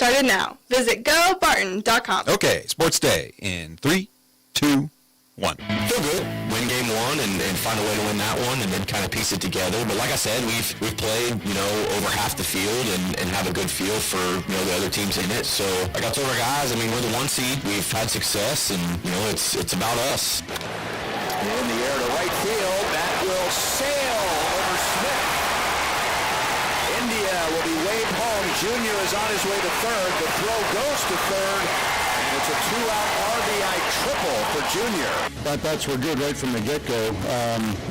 started now. Visit GoBarton.com. Okay, Sports Day in 3, 2, 1. Feel good. Win game one and find a way to win that one and then kind of piece it together. But like I said, we've played, over half the field and have a good feel for, the other teams in it. So like I told our guys, we're the 1 seed. We've had success and, it's about us. In the air to right field. That will sail over Smith. India will be waved home. Junior is on his way to third. The throw goes to third. And it's a 2-out RBI triple for Junior. At-bats were good right from the get-go.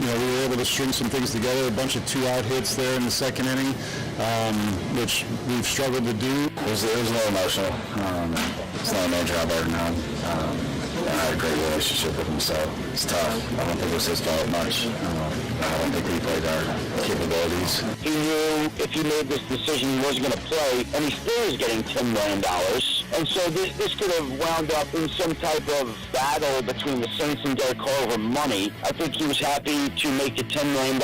We were able to string some things together, a bunch of 2-out hits there in the second inning, which we've struggled to do. It was a little emotional. It's not a major job right now. I had a great relationship with him, so it's tough. I don't think it was his fault much. I don't think we played our capabilities. He knew if he made this decision he wasn't going to play, and he still is getting $10 million. And so this could have wound up in some type of battle between the Saints and Derek Carr over money. I think he was happy to make the $10 million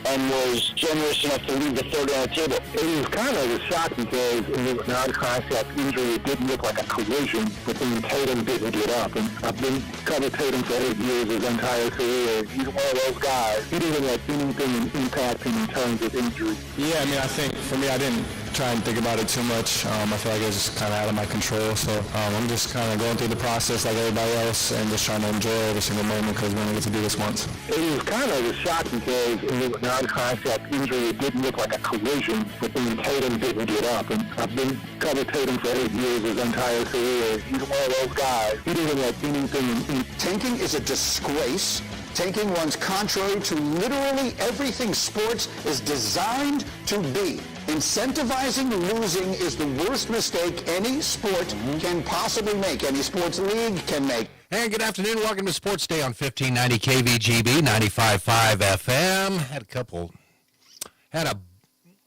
and was generous enough to leave the third on the table. It was kind of a shock because it was a non-contact injury. It didn't look like a collision, but then Tatum didn't get up. And I've been covering Tatum for 8 years, his entire career. He's one of those guys. He didn't let anything impact him in terms of injury. Yeah, I think for me, I didn't try and think about it too much. I feel like it was just kind of out of my control. So I'm just kind of going through the process like everybody else and just trying to enjoy every single moment because we only get to do this once. It was kind of a shock because it was a non-contact injury. It didn't look like a collision, but then Tatum didn't get up. And I've been covering Tatum for 8 years, his entire career. He's one of those guys. He didn't let anything. Tanking is a disgrace. Tanking runs contrary to literally everything sports is designed to be. Incentivizing losing is the worst mistake any sport can possibly make, any sports league can make. And good afternoon. Welcome to Sports Day on 1590 KVGB, 95.5 FM.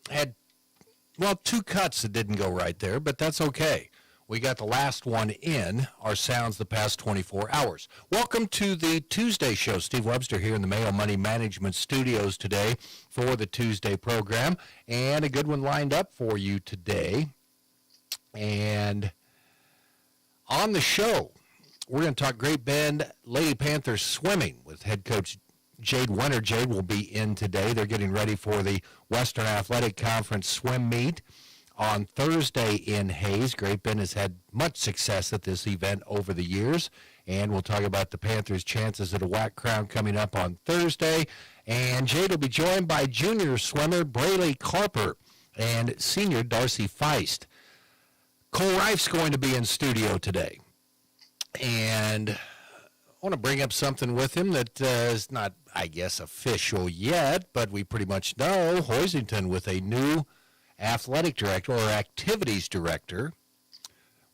Had 2 cuts that didn't go right there, but that's okay. We got the last one in our sounds the past 24 hours. Welcome to the Tuesday show. Steve Webster here in the Mayo Money Management Studios today for the Tuesday program. And a good one lined up for you today. And on the show, we're going to talk Great Bend Lady Panthers swimming with head coach Jade Winter. Jade will be in today. They're getting ready for the Western Athletic Conference swim meet on Thursday in Hayes. Great Bend has had much success at this event over the years, and we'll talk about the Panthers' chances at a WAC crown coming up on Thursday. And Jade will be joined by junior swimmer Braylee Carper and senior Darcy Feist. Cole Reif's going to be in studio today, and I want to bring up something with him that is not, I guess, official yet, but we pretty much know Hoisington with a new athletic director or activities director,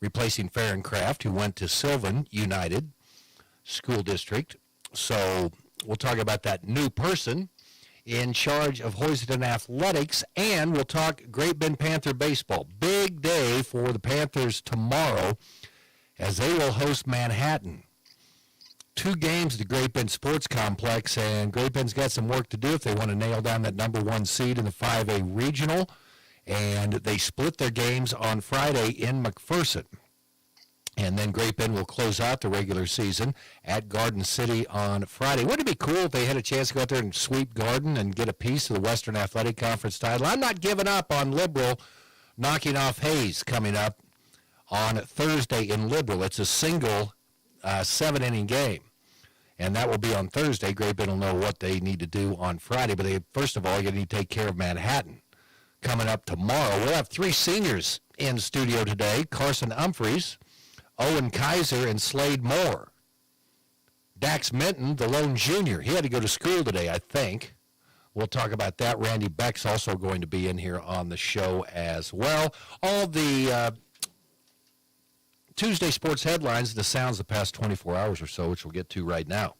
replacing Farron Craft, who went to Sylvan United School District. So we'll talk about that new person in charge of Hoisington Athletics, and we'll talk Great Bend Panther baseball. Big day for the Panthers tomorrow as they will host Manhattan. 2 games at the Great Bend Sports Complex, and Great Bend's got some work to do if they want to nail down that number 1 seed in the 5A regional. And they split their games on Friday in McPherson. And then Great Bend will close out the regular season at Garden City on Friday. Wouldn't it be cool if they had a chance to go out there and sweep Garden and get a piece of the Western Athletic Conference title? I'm not giving up on Liberal knocking off Hayes coming up on Thursday in Liberal. It's a single 7-inning game. And that will be on Thursday. Great Bend will know what they need to do on Friday. But first of all, you need to take care of Manhattan. Coming up tomorrow, we'll have 3 seniors in studio today: Carson Humphreys, Owen Kaiser, and Slade Moore. Dax Minton, the lone junior, he had to go to school today, I think. We'll talk about that. Randy Beck's also going to be in here on the show as well. All the Tuesday sports headlines, the sounds the past 24 hours or so, which we'll get to right now.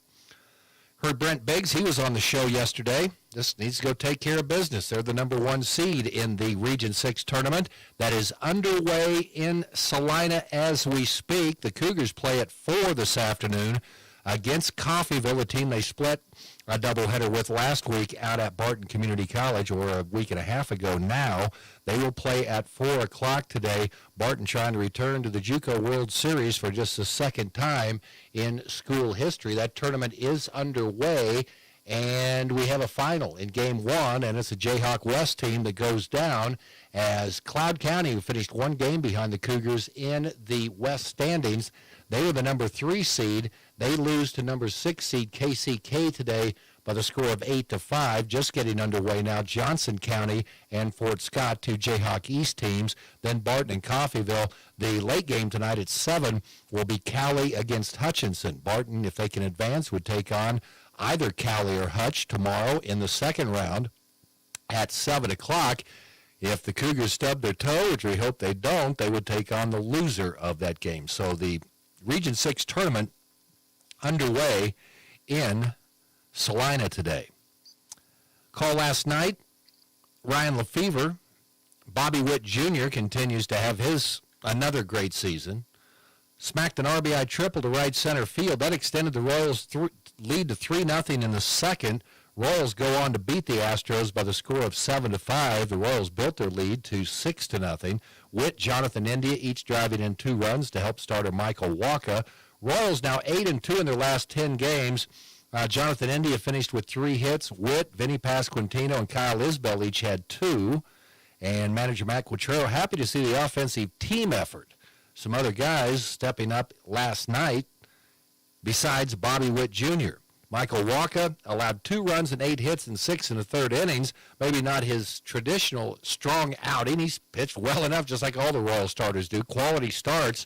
Heard Brent Biggs, he was on the show yesterday. Just needs to go take care of business. They're the number 1 seed in the Region 6 tournament that is underway in Salina as we speak. The Cougars play at 4 this afternoon against Coffeyville, a team they split a doubleheader with last week out at Barton Community College, or a week and a half ago now. They will play at 4 o'clock today. Barton trying to return to the JUCO World Series for just the second time in school history. That tournament is underway, and we have a final in Game 1, and it's a Jayhawk West team that goes down as Cloud County, who finished one game behind the Cougars in the West standings. They were the number 3 seed. They lose to number 6 seed KCK today by the score of 8-5. Just getting underway now. Johnson County and Fort Scott, 2 Jayhawk East teams. Then Barton and Coffeyville. The late game tonight at 7 will be Cowley against Hutchinson. Barton, if they can advance, would take on either Cowley or Hutch tomorrow in the second round at 7 o'clock. If the Cougars stub their toe, which we hope they don't, they would take on the loser of that game. So the Region 6 tournament underway in Salina today. Call last night, Ryan Lefevre. Bobby Witt Jr. continues to have another great season. Smacked an RBI triple to right center field. That extended the Royals' lead to 3-0 in the second. Royals go on to beat the Astros by the score of 7-5. The Royals built their lead to 6-0. Witt, Jonathan India each driving in 2 runs to help starter Michael Walker. Royals now 8-2 in their last 10 games. Jonathan India finished with 3 hits. Witt, Vinny Pasquantino, and Kyle Isbell each had 2. And manager Matt Quatrero happy to see the offensive team effort. Some other guys stepping up last night besides Bobby Witt Jr. Michael Walker allowed 2 runs and 8 hits in 6 and a third innings. Maybe not his traditional strong outing. He's pitched well enough, just like all the Royal starters do. Quality starts.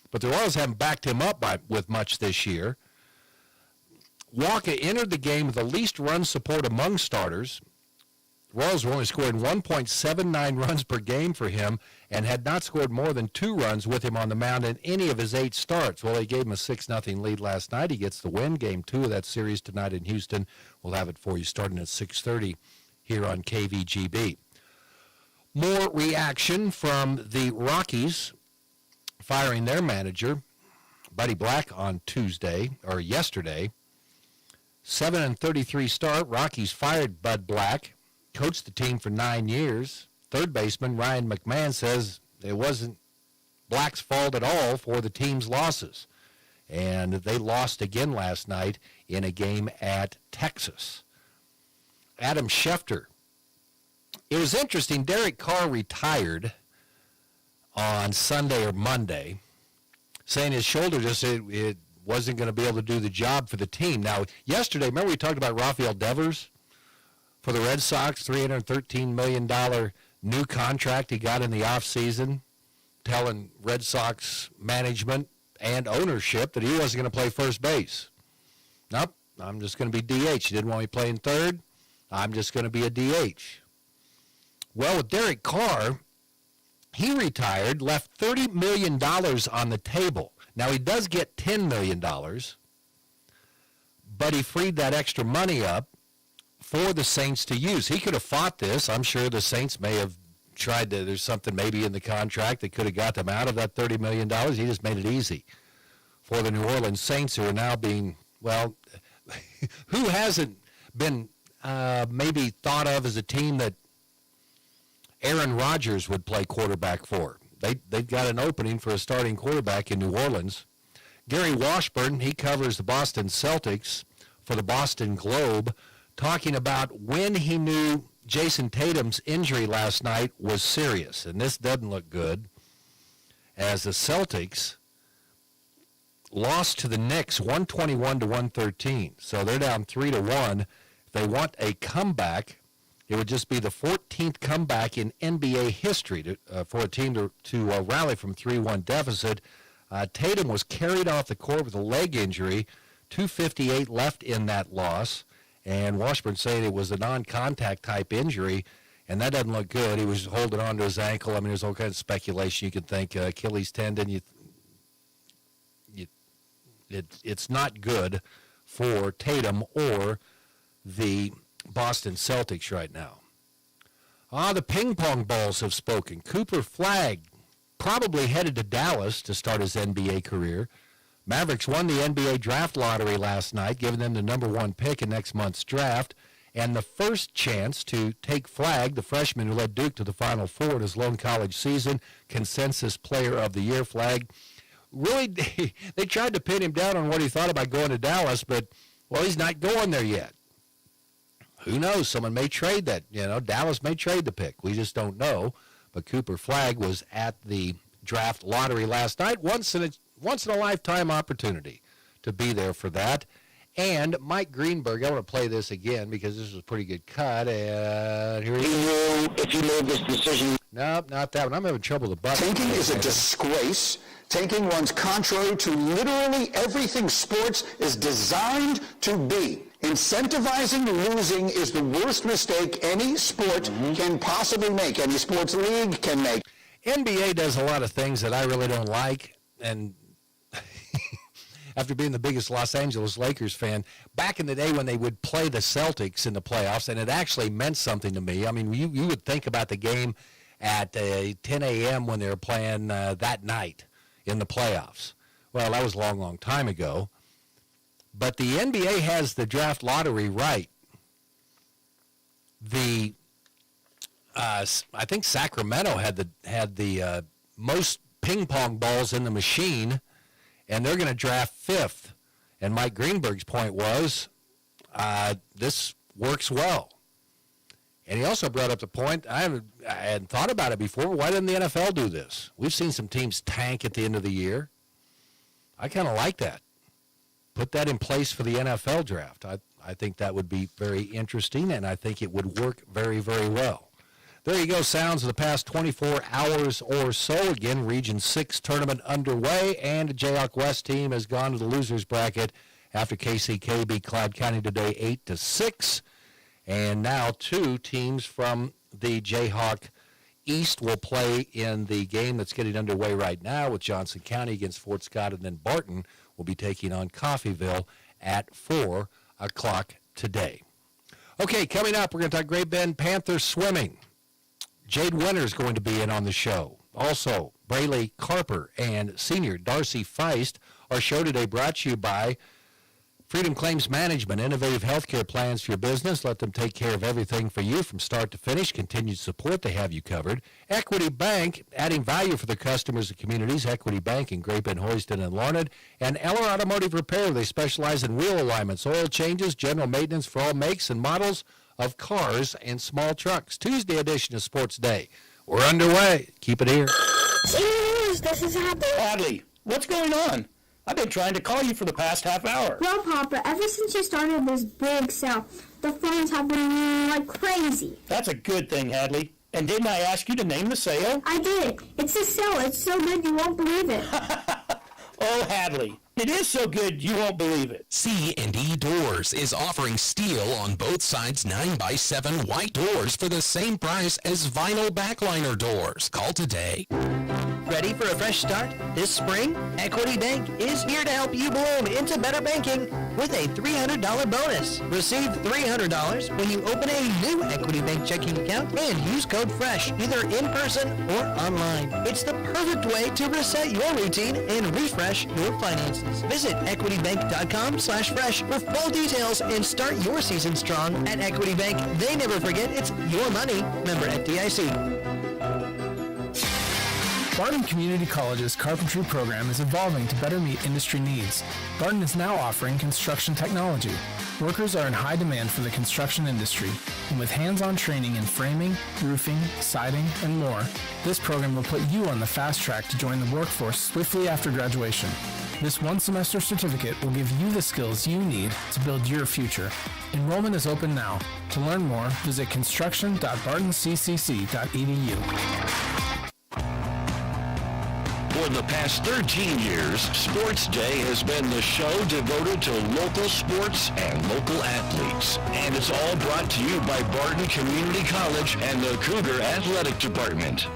But the Royals haven't backed him up with much this year. Walker entered the game with the least run support among starters. Royals were only scoring 1.79 runs per game for him and had not scored more than 2 runs with him on the mound in any of his 8 starts. Well, they gave him a 6-0 lead last night. He gets the win. Game 2 of that series tonight in Houston. We'll have it for you starting at 6:30 here on KVGB. More reaction from the Rockies firing their manager, Buddy Black, on yesterday. 7-33 start. Rockies fired Bud Black. Coached the team for 9 years. Third baseman Ryan McMahon says it wasn't Black's fault at all for the team's losses. And they lost again last night in a game at Texas. Adam Schefter. It was interesting. Derek Carr retired on Sunday or Monday, saying his shoulder it wasn't going to be able to do the job for the team. Now, yesterday, remember we talked about Rafael Devers for the Red Sox, $313 million new contract he got in the offseason, telling Red Sox management and ownership that he wasn't going to play first base. Nope, I'm just going to be DH. You didn't want me playing third? I'm just going to be a DH. Well, with Derek Carr, he retired, left $30 million on the table. Now, he does get $10 million, but he freed that extra money up for the Saints to use. He could have fought this. I'm sure the Saints may have tried to, there's something maybe in the contract that could have got them out of that $30 million. He just made it easy for the New Orleans Saints, who are now being, well, who hasn't been maybe thought of as a team that Aaron Rodgers would play quarterback for. They've got an opening for a starting quarterback in New Orleans. Gary Washburn, he covers the Boston Celtics for the Boston Globe, talking about when he knew Jason Tatum's injury last night was serious. And this doesn't look good, as the Celtics lost to the Knicks 121-113. So they're down 3-1. If they want a comeback, it would just be the 14th comeback in NBA history for a team to rally from 3-1 deficit. Tatum was carried off the court with a leg injury, 2:58 left in that loss, and Washburn saying it was a non-contact type injury, and that doesn't look good. He was holding on to his ankle. I mean, there's all kinds of speculation. You could think Achilles tendon. It's not good for Tatum or the Boston Celtics right now. The ping pong balls have spoken. Cooper Flagg probably headed to Dallas to start his NBA career. Mavericks won the NBA draft lottery last night, giving them the number 1 pick in next month's draft and the first chance to take Flagg, the freshman who led Duke to the Final Four in his lone college season, consensus player of the year. Flagg, really, they tried to pin him down on what he thought about going to Dallas, but, well, he's not going there yet. Who knows? Someone may trade that. Dallas may trade the pick. We just don't know. But Cooper Flagg was at the draft lottery last night. Once in a lifetime opportunity to be there for that. And Mike Greenberg, I want to play this again because this was a pretty good cut. And here he is. If you made this decision. Nope, not that one. I'm having trouble with the button. Tanking is a disgrace. Tanking runs contrary to literally everything sports is designed to be. Incentivizing losing is the worst mistake any sport can possibly make, any sports league can make. NBA does a lot of things that I really don't like, and after being the biggest Los Angeles Lakers fan, back in the day when they would play the Celtics in the playoffs, and it actually meant something to me. I mean, you would think about the game at 10 a.m. when they were playing that night in the playoffs. Well, that was a long, long time ago. But the NBA has the draft lottery right. I think Sacramento had the most ping pong balls in the machine, and they're going to draft 5th. And Mike Greenberg's point was, this works well. And he also brought up the point, I hadn't thought about it before, why didn't the NFL do this? We've seen some teams tank at the end of the year. I kind of like that. Put that in place for the NFL draft. I think that would be very interesting, and I think it would work very, very well. There you go, sounds of the past 24 hours or so. Again, Region 6 tournament underway, and the Jayhawk West team has gone to the losers bracket after KCK beat Clyde County today 8-6. And now 2 teams from the Jayhawk East will play in the game that's getting underway right now with Johnson County against Fort Scott, and then Barton will be taking on Coffeyville at 4 o'clock today. Okay, coming up, we're going to talk Great Bend Panther swimming. Jade Winter is going to be in on the show. Also, Braylee Carper and senior Darcy Feist. Our show today brought to you by Freedom Claims Management, innovative healthcare plans for your business. Let them take care of everything for you from start to finish. Continued support, they have you covered. Equity Bank, adding value for their customers and communities. Equity Bank in Great Bend, Hoyston, and Larned. And Eller Automotive Repair, they specialize in wheel alignments, oil changes, general maintenance for all makes and models of cars and small trucks. Tuesday edition of Sports Day. We're underway. Keep it here. Cheers, this is Hadley. Hadley, what's going on? I've been trying to call you for the past half hour. Well, Papa, ever since you started this big sale, the phones have been ringing like crazy. That's a good thing, Hadley. And didn't I ask you to name the sale? I did. It's a sale. It's so good you won't believe it. Oh, Hadley, it is so good you won't believe it. C&E Doors is offering steel on both sides 9x7 white doors for the same price as vinyl backliner doors. Call today. Ready for a fresh start? This spring, Equity Bank is here to help you bloom into better banking with a $300 bonus. Receive $300 when you open a new Equity Bank checking account and use code FRESH, either in person or online. It's the perfect way to reset your routine and refresh your finances. Visit equitybank.com/fresh for full details and start your season strong. At Equity Bank, they never forget it's your money. Member FDIC. Barton Community College's carpentry program is evolving to better meet industry needs. Barton is now offering construction technology. Workers are in high demand for the construction industry, and with hands-on training in framing, roofing, siding, and more, this program will put you on the fast track to join the workforce swiftly after graduation. This one-semester certificate will give you the skills you need to build your future. Enrollment is open now. To learn more, visit construction.bartonccc.edu. For the past 13 years, Sports Day has been the show devoted to local sports and local athletes. And it's all brought to you by Barton Community College and the Cougar Athletic Department.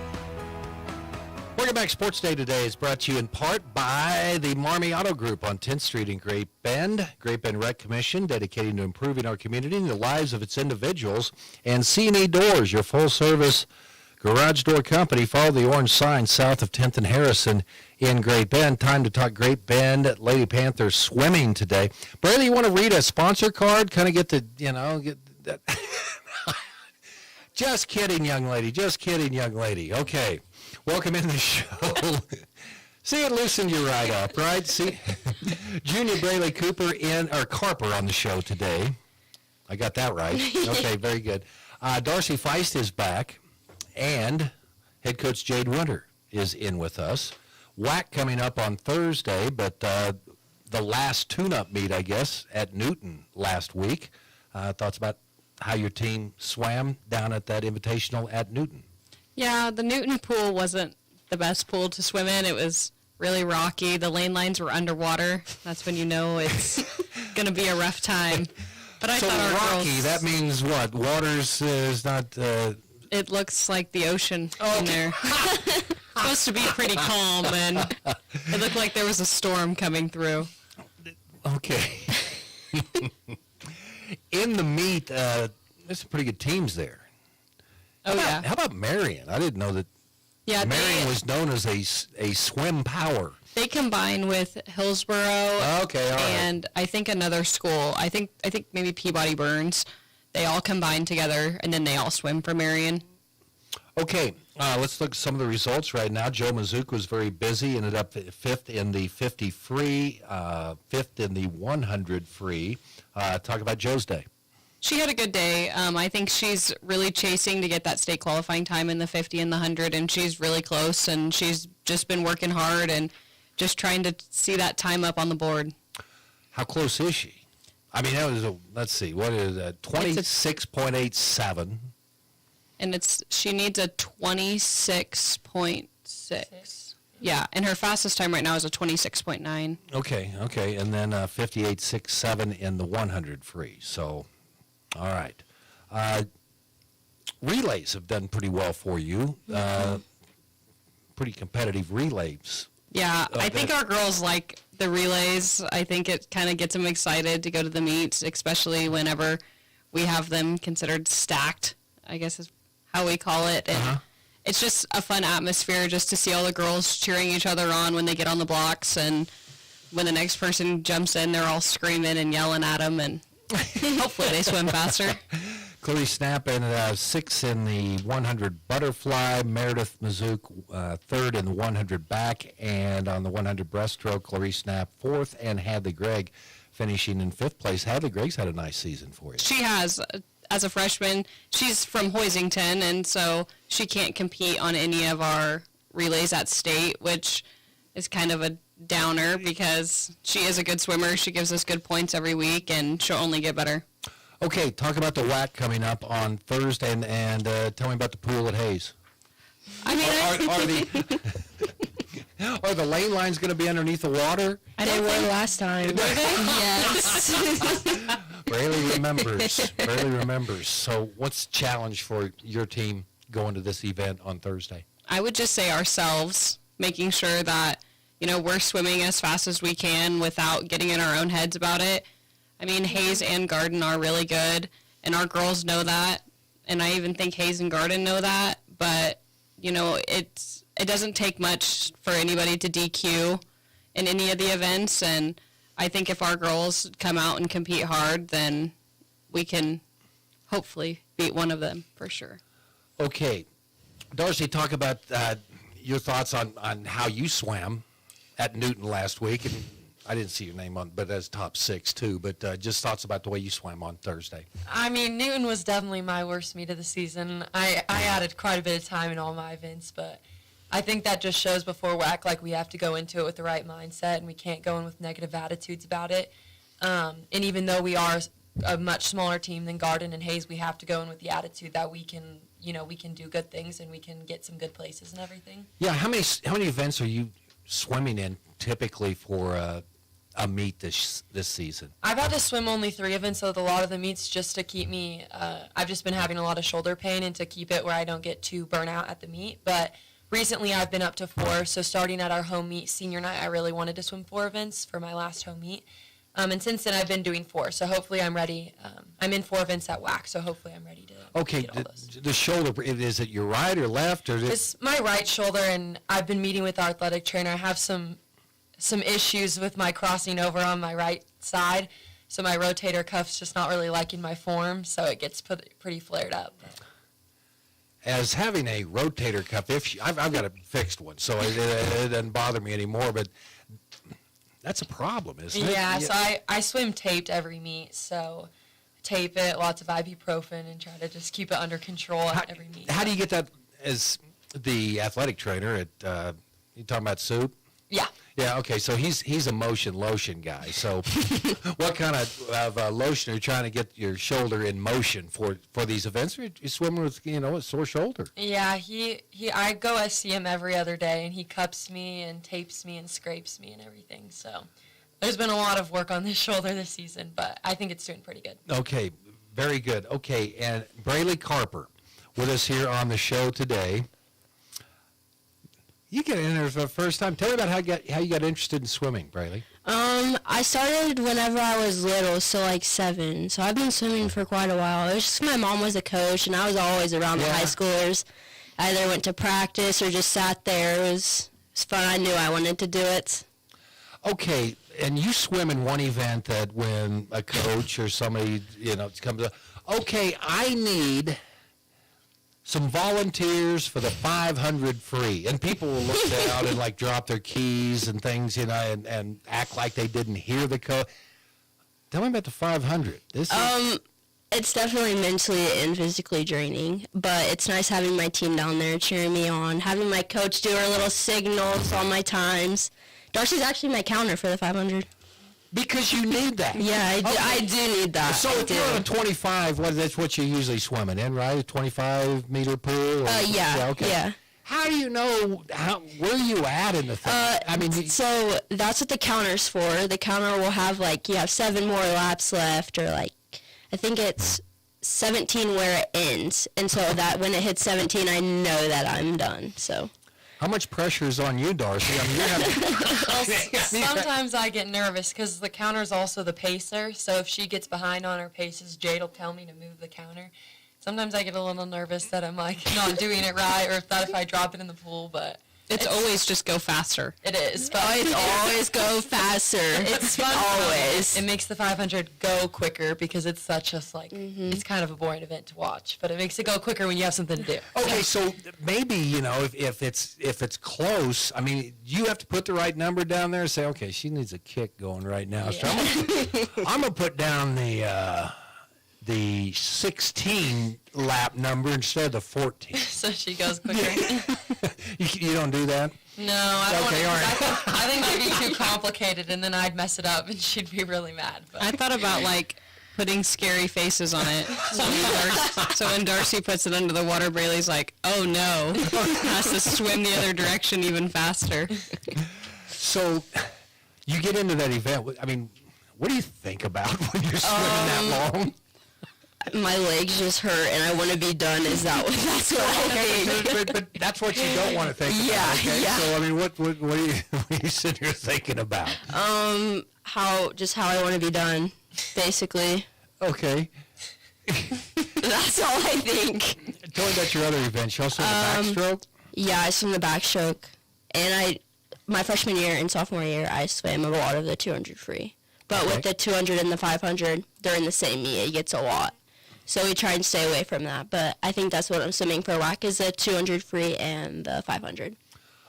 Welcome back. Sports Day today is brought to you in part by the Marmy Auto Group on 10th Street in Great Bend. Great Bend Rec Commission dedicated to improving our community and the lives of its individuals. And C&E Doors, your full-service Garage Door Company. Follow the orange sign south of 10th and Harrison in Great Bend. Time to talk Great Bend Lady Panthers swimming today. Brady, you want to read a sponsor card? Kind of get that. Just kidding, young lady. Just kidding, young lady. Okay. Welcome in the show. See, it loosened you right up, right? See, Junior Braley Carper on the show today. I got that right. Okay, very good. Darcy Feist is back, and head coach Jade Winter is in with us. WAC coming up on Thursday, but the last tune-up meet, I guess, at Newton last week. Thoughts about how your team swam down at that invitational at Newton? Yeah, the Newton pool wasn't the best pool to swim in. It was really rocky. The lane lines were underwater. That's when you know it's going to be a rough time. But I thought our rocky, girls, that means what? Water's is not... It looks like the ocean in there. Supposed to be pretty calm, and it looked like there was a storm coming through. Okay. In the meet, there's some pretty good teams there. How about Marion? I didn't know that Marion was known as a swim power. They combine with Hillsborough. Okay, all right. And I think another school. I think maybe Peabody Burns. They all combine together, and then they all swim for Marion. Okay, let's look at some of the results right now. Joe Mazuka was very busy, ended up 5th in the 50 free, 5th in the 100 free. Talk about Joe's day. She had a good day. I think she's really chasing to get that state qualifying time in the 50 and the 100, and she's really close, and she's just been working hard and just trying to see that time up on the board. How close is she? I mean, that was let's see, what is that? 26.87. And she needs a 26.6. Yeah, and her fastest time right now is a 26.9. Okay, and then 58.67 in the 100 free. So, all right. Relays have done pretty well for you. Pretty competitive relays. Yeah, I think our girls like the relays. I think it kind of gets them excited to go to the meets, especially whenever we have them considered stacked, I guess is how we call it. And it's just a fun atmosphere just to see all the girls cheering each other on when they get on the blocks, and when the next person jumps in, they're all screaming and yelling at them, and hopefully they swim faster. Clarice Snap ended 6th in the 100 butterfly. Meredith Mazook 3rd in the 100 back, and on the 100 breaststroke, Clarice Snap 4th, and Hadley Gregg finishing in 5th place. Hadley Gregg's had a nice season for you. She has. As a freshman, she's from Hoisington, and so she can't compete on any of our relays at state, which is kind of a downer because she is a good swimmer. She gives us good points every week, and she'll only get better. Okay, talk about the WAC coming up on Thursday, and tell me about the pool at Hayes. I mean, are the lane lines going to be underneath the water? They were last time. Yes. Braley remembers. So what's the challenge for your team going to this event on Thursday? I would just say ourselves, making sure that, we're swimming as fast as we can without getting in our own heads about it. I mean, Hayes and Garden are really good, and our girls know that, and I even think Hayes and Garden know that, but, it doesn't take much for anybody to DQ in any of the events, and I think if our girls come out and compete hard, then we can hopefully beat one of them for sure. Okay. Darcy, talk about your thoughts on how you swam at Newton last week. And I didn't see your name on, but as top 6 too. But just thoughts about the way you swam on Thursday. I mean, Newton was definitely my worst meet of the season. I added quite a bit of time in all my events, but I think that just shows before WAC, we have to go into it with the right mindset, and we can't go in with negative attitudes about it. And even though we are a much smaller team than Garden and Hayes, we have to go in with the attitude that we can, we can do good things and we can get some good places and everything. Yeah, how many events are you swimming in typically for a meet this season? I've had to swim only 3 events of a lot of the meets just to keep me. I've just been having a lot of shoulder pain and to keep it where I don't get too burnt out at the meet, but. Recently, I've been up to 4, so starting at our home meet senior night, I really wanted to swim 4 events for my last home meet. And since then, I've been doing 4. So hopefully I'm ready. I'm in 4 events at WAC, so hopefully I'm ready to Okay, the shoulder, is it your right or left? Or It's my right shoulder, and I've been meeting with our athletic trainer. I have some issues with my crossing over on my right side, so my rotator cuff's just not really liking my form, so it gets pretty flared up. As having a rotator cuff issue, I've got a fixed one, so it doesn't bother me anymore, but that's a problem, isn't it? Yeah, so I swim taped every meet, so tape it, lots of ibuprofen, and try to just keep it under control at every meet. How do you get that as the athletic trainer at, you talking about Soup? Yeah. Yeah, okay, so he's a motion lotion guy. So what kind of lotion are you trying to get your shoulder in motion for these events? You're swimming with, a sore shoulder. Yeah, I go see him every other day, and he cups me and tapes me and scrapes me and everything. So there's been a lot of work on this shoulder this season, but I think it's doing pretty good. Okay, very good. Okay, and Braylee Carper with us here on the show today. You get in there for the first time. Tell me about how you got interested in swimming, Braylee. I started whenever I was little, so like 7. So I've been swimming for quite a while. It was just my mom was a coach, and I was always around the high schoolers. I either went to practice or just sat there. It was fun. I knew I wanted to do it. Okay, and you swim in one event that when a coach or somebody, comes up, okay, I need some volunteers for the 500 free. And people will look down and drop their keys and things, and act like they didn't hear the code. Tell me about the 500. It's definitely mentally and physically draining, but it's nice having my team down there cheering me on, having my coach do her little signals on my times. Darcy's actually my counter for the 500. Because you need that. Yeah, I do need that. So if you're on a 25, that's what you're usually swimming in, right? A 25-meter pool? Yeah. Okay. Yeah. How do you know where you at in the thing? So that's what the counter's for. The counter will have you have 7 more laps left, or I think it's 17 where it ends, and so that when it hits 17, I know that I'm done. So. How much pressure is on you, Darcy? I mean, you're having... Sometimes I get nervous because the counter's also the pacer. So if she gets behind on her paces, Jade will tell me to move the counter. Sometimes I get a little nervous that I'm not doing it right, or if I drop it in the pool. But it's always just go faster. It is. But it's always go faster. It's fun. Always. It makes the 500 go quicker because it's such it's kind of a boring event to watch, but it makes it go quicker when you have something to do. Okay, so maybe, if it's close, I mean, you have to put the right number down there and say, okay, she needs a kick going right now. Yeah. So I'm going to put down the 16 lap number instead of the 14. So she goes quicker. You don't do that? No, I don't. Okay, all right. I think it'd be too complicated, and then I'd mess it up, and she'd be really mad. But. I thought about putting scary faces on it. So when Darcy puts it under the water, Braylee's like, "Oh no!" Has to swim the other direction even faster. So you get into that event. I mean, what do you think about when you're swimming that long? My legs just hurt, and I want to be done. That's what I think? But that's what you don't want to think about. Yeah, okay? yeah. So I mean, what are you sitting here thinking about? How I want to be done, basically. Okay. That's all I think. Tell me about your other events. You also swim the backstroke? Yeah, I swim the backstroke, and my freshman year and sophomore year, I swam a lot of the 200 free. But with the 200 and the 500, they're in the same meet. It gets a lot. So we try and stay away from that. But I think that's what I'm swimming for WAC is the 200 free and the 500.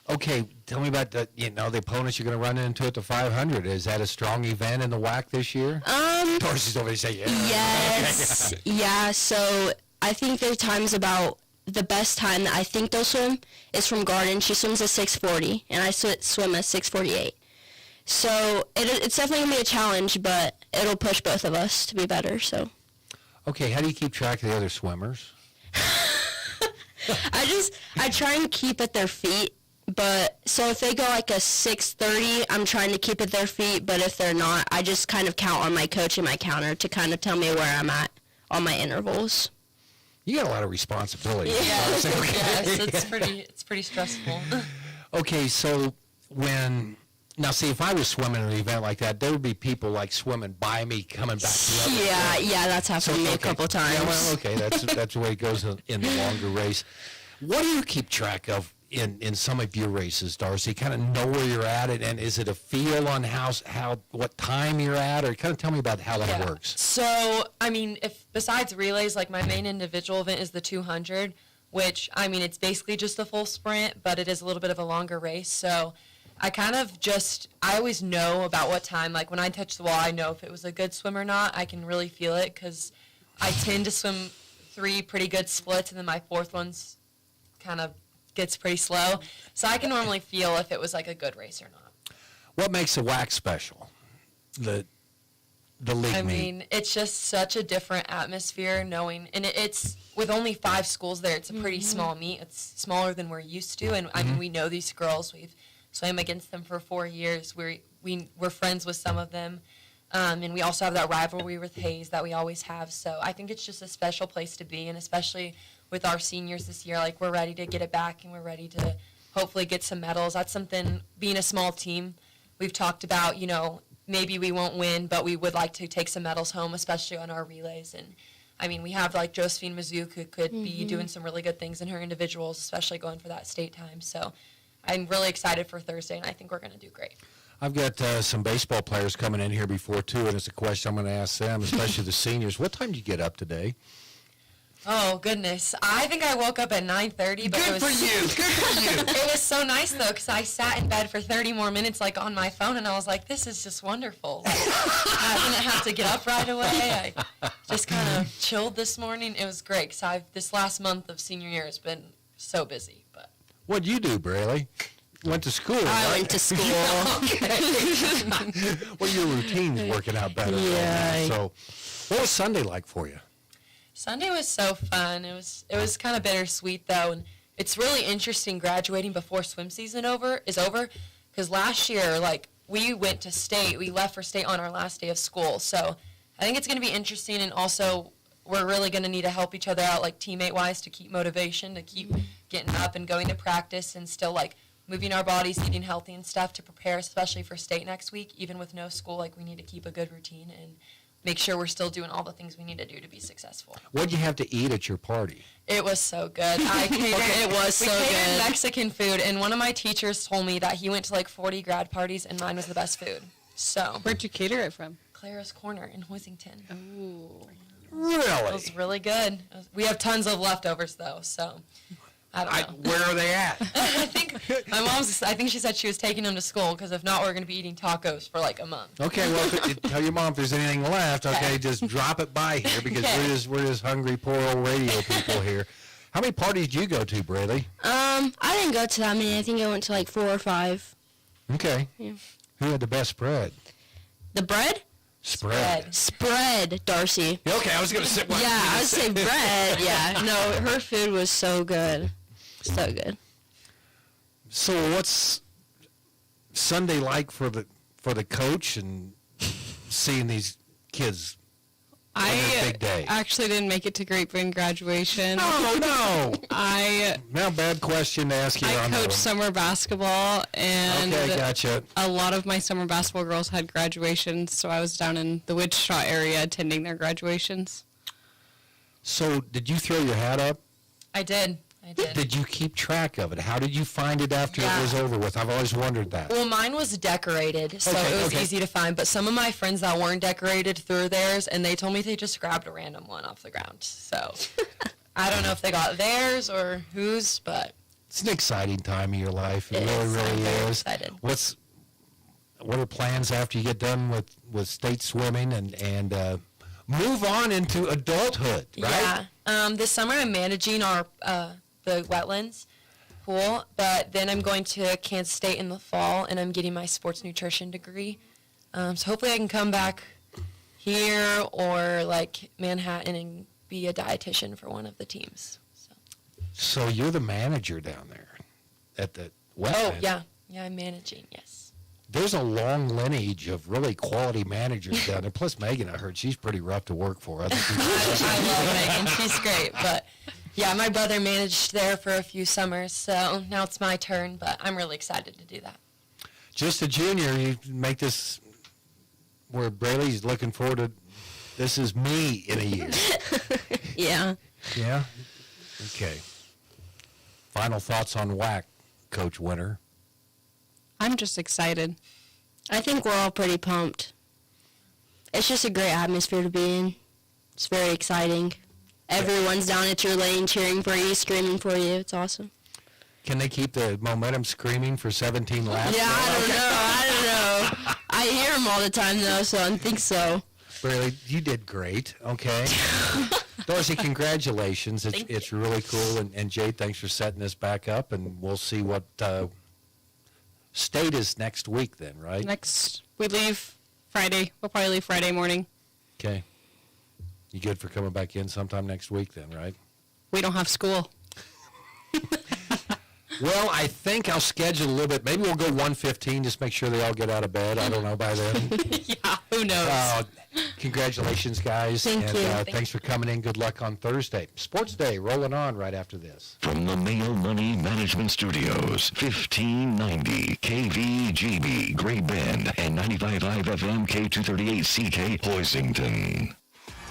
Okay, tell me about the opponents you're going to run into at the 500. Is that a strong event in the WAC this year? Darcy's over there saying, yeah. Yes. Yeah, so I think there are times about the best time that I think they'll swim is from Garden. She swims a 640, and I swim a 648. So it's definitely going to be a challenge, but it'll push both of us to be better. So. Okay, how do you keep track of the other swimmers? I try and keep at their feet, but so if they go a 630, I'm trying to keep at their feet, but if they're not, I just kind of count on my coach and my counter to kind of tell me where I'm at on my intervals. You got a lot of responsibility. Yes, yes, it's pretty stressful. Okay, so when Now, see, if I was swimming in an event like that, there would be people like swimming by me, coming back the other way. Yeah, that's happened to me a couple times. Yeah, well, okay, that's the way it goes in the longer race. What do you keep track of in some of your races, Darcy? Kind of know where you're at, and is it a feel on what time you're at, or kind of tell me about how that works? So, I mean, if besides relays, like my main individual event is the 200, which, I mean, it's basically just a full sprint, but it is a little bit of a longer race. So I kind of I always know about what time, like when I touch the wall, I know if it was a good swim or not. I can really feel it because I tend to swim 3 pretty good splits, and then my 4th one's kind of gets pretty slow. So I can normally feel if it was like a good race or not. What makes a WAC special? The league I meet. mean, it's just such a different atmosphere knowing, and it's with only 5 schools there. It's a pretty small meet. It's smaller than we're used to, and I mean, we know these girls. We've swam against them for 4 years. We're friends with some of them, and we also have that rivalry with Hayes that we always have. So I think it's just a special place to be, and especially with our seniors this year, like we're ready to get it back, and we're ready to hopefully get some medals. That's something, being a small team, we've talked about, maybe we won't win, but we would like to take some medals home, especially on our relays. And I mean, we have like Josephine Mazouk, who could be doing some really good things in her individuals, especially going for that state time. So I'm really excited for Thursday, and I think we're going to do great. I've got some baseball players coming in here before, too, and it's a question I'm going to ask them, especially the seniors. What time did you get up today? Oh, goodness. I think I woke up at 9:30. But Good for you. It was so nice, though, because I sat in bed for 30 more minutes, like, on my phone, and I was like, this is just wonderful. I didn't have to get up right away. I just kind of chilled this morning. It was great, because this last month of senior year has been so busy. But What'd you do, Braley? Went to school, I right? went to school. Well, your routine's working out better. Yeah. So, what was Sunday like for you? Sunday was so fun. It was kind of bittersweet, though, and it's really interesting graduating before swim season is over, because last year, like, we went to state. We left for state on our last day of school. So I think it's going to be interesting, and also we're really going to need to help each other out, like, teammate-wise, to keep motivation, to keep getting up and going to practice, and still, like, moving our bodies, eating healthy and stuff to prepare, especially for state next week. Even with no school, like, we need to keep a good routine and make sure we're still doing all the things we need to do to be successful. What'd you have to eat at your party? It was so good. It was so good. We catered Mexican food, and one of my teachers told me that he went to like 40 grad parties, and mine was the best food. So Where'd you cater it from? Clara's Corner in Hoisington. Ooh. Really? It was really good. We have tons of leftovers, though, so I don't know. Where are they at? I think my mom's. I think she said she was taking them to school, because if not, we're going to be eating tacos for like a month. Okay, well, tell your mom if there's anything left. Okay, just drop it by here, because we're just hungry, poor old radio people here. How many parties did you go to, Braley? I didn't go to that many. I think I went to like 4 or 5. Okay. Yeah. Who had the best spread? The bread? Spread, Darcy. Okay, I was going to say. Yeah, I would say bread. Yeah, no, her food was so good. So good. So what's Sunday like for the coach and seeing these kids on their big day? Actually didn't make it to Grapevine graduation. Oh, no. Now, bad question to ask you. I coached summer basketball, and okay, gotcha. A lot of my summer basketball girls had graduations, so I was down in the Wichita area attending their graduations. So did you throw your hat up? I did. Did you keep track of it? How did you find it after it was over with? I've always wondered that. Well, mine was decorated, so it was easy to find. But some of my friends that weren't decorated threw theirs, and they told me they just grabbed a random one off the ground. So I don't know if they got theirs or whose, but it's an exciting time of your life. It really, really is. Excited. What are plans after you get done with state swimming and move on into adulthood, right? Yeah. This summer I'm managing our the wetlands pool, but then I'm going to Kansas State in the fall, and I'm getting my sports nutrition degree. So hopefully I can come back here or like Manhattan and be a dietitian for one of the teams. So you're the manager down there at the wetlands? Oh, yeah. Yeah, I'm managing, yes. There's a long lineage of really quality managers down there. Plus, Megan, I heard she's pretty rough to work for. I love Megan. She's great. But, yeah, my brother managed there for a few summers, so now it's my turn. But I'm really excited to do that. Just a junior, you make this where Brayley's looking forward to, this is me in a year. Yeah. Yeah? Okay. Final thoughts on WAC, Coach Winter? I'm just excited. I think we're all pretty pumped. It's just a great atmosphere to be in. It's very exciting. Everyone's down at your lane cheering for you, screaming for you. It's awesome. Can they keep the momentum screaming for 17 laps? Yeah, I don't know. I hear them all the time, though, so I think so. Brayley, you did great, okay? Dorsey, congratulations. It's really cool. And Jade, thanks for setting this back up, and we'll see what state is next week then, right? We leave Friday. We'll probably leave Friday morning. Okay. You good for coming back in sometime next week then, right? We don't have school. Well, I think I'll schedule a little bit. Maybe we'll go 1:15, just make sure they all get out of bed. I don't know by then. Yeah, who knows? Congratulations, guys. Thank you. Thanks for coming in. Good luck on Thursday. Sports Day rolling on right after this. From the Mail Money Management Studios, 1590 KVGB, Great Bend, and 95.5 FM K238CK, Hoisington.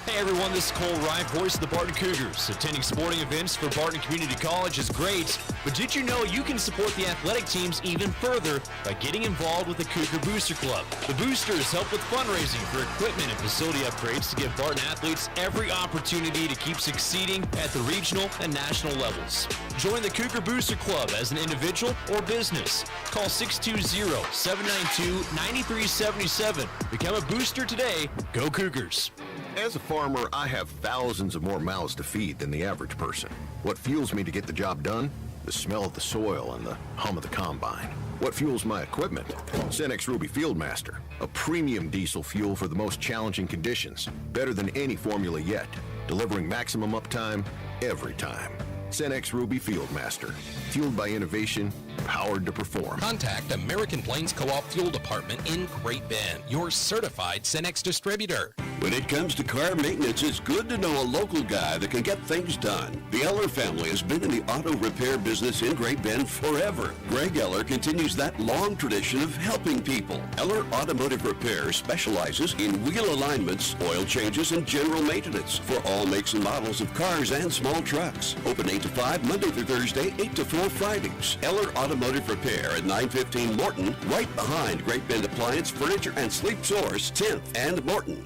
Hey everyone, this is Cole Wright, voice of the Barton Cougars. Attending sporting events for Barton Community College is great, but did you know you can support the athletic teams even further by getting involved with the Cougar Booster Club? The Boosters help with fundraising for equipment and facility upgrades to give Barton athletes every opportunity to keep succeeding at the regional and national levels. Join the Cougar Booster Club as an individual or business. Call 620-792-9377. Become a booster today. Go Cougars. As a farmer, I have thousands of more mouths to feed than the average person. What fuels me to get the job done? The smell of the soil and the hum of the combine. What fuels my equipment? Cenex Ruby Fieldmaster, a premium diesel fuel for the most challenging conditions. Better than any formula yet, delivering maximum uptime every time. Cenex Ruby Fieldmaster, fueled by innovation, powered to perform. Contact American Plains Co-op Fuel Department in Great Bend, your certified Cenex distributor. When it comes to car maintenance, it's good to know a local guy that can get things done. The Eller family has been in the auto repair business in Great Bend forever. Greg Eller continues that long tradition of helping people. Eller Automotive Repair specializes in wheel alignments, oil changes, and general maintenance for all makes and models of cars and small trucks. Open 8 to 5 Monday through Thursday, 8 to 4 Fridays. Eller Automotive Repair at 915 Morton, right behind Great Bend Appliance, Furniture, and Sleep Source, 10th and Morton.